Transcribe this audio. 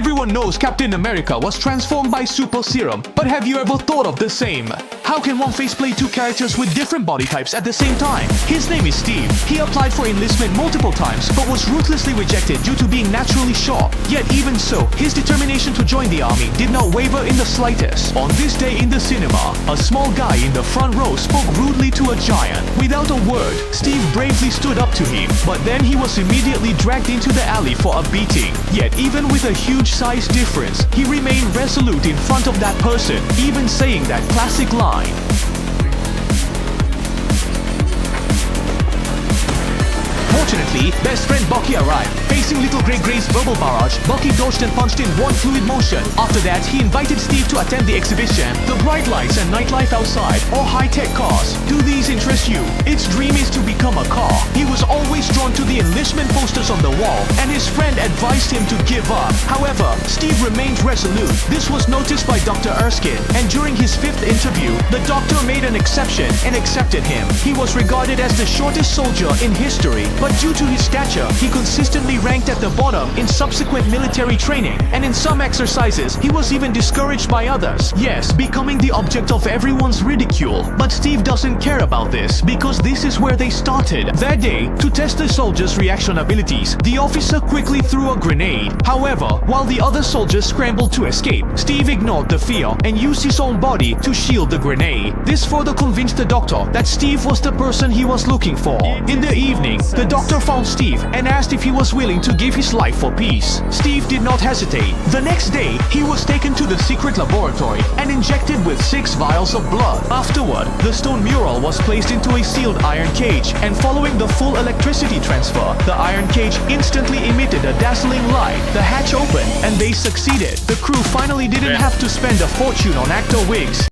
Everyone knows Captain America was transformed by super serum, but have you ever thought of the same? How can one face play two characters with different body types at the same time? His name is Steve. He applied for enlistment multiple times, but was ruthlessly rejected due to being naturally short. Yet even so, his determination to join the army did not waver in the slightest. On this day in the cinema, a small guy in the front row spoke rudely to a giant. Without a word, Steve bravely stood up to him, but then he was immediately dragged into the alley for a beating. Yet even with a huge size difference, he remained resolute in front of that person, even saying that classic line. Fortunately, best friend Bucky arrived. Facing Little Grey's verbal barrage, Bucky dodged and punched in one fluid motion. After that, he invited Steve to attend the exhibition. The bright lights and nightlife outside, or high-tech cars. Do these interest you? Its dream is to become a car. He was always drawn to the enlistment posters on the wall, and his friend advised him to give up. However, Steve remained resolute. This was noticed by Dr. Erskine, and during his 5th interview, the doctor made an exception and accepted him. He was regarded as the shortest soldier in history, but due to his stature, he consistently ranked at the bottom in subsequent military training, and in some exercises, he was even discouraged by others. Yes, becoming the object of everyone's ridicule. But Steve doesn't care about this, because this is where they started. That day, to test the soldiers' reaction abilities, the officer quickly threw a grenade. However, while the other soldiers scrambled to escape, Steve ignored the fear and used his own body to shield the grenade. This further convinced the doctor that Steve was the person he was looking for. In the evening, the doctor found Steve and asked if he was willing to give his life for peace. Steve did not hesitate. The next day, he was taken to the secret laboratory and injected with 6 vials of blood. Afterward, the stone mural was placed into a sealed iron cage, and following the full electricity transfer, the iron cage instantly emitted a dazzling light. The hatch opened and they succeeded. The crew finally didn't have to spend a fortune on actor wigs.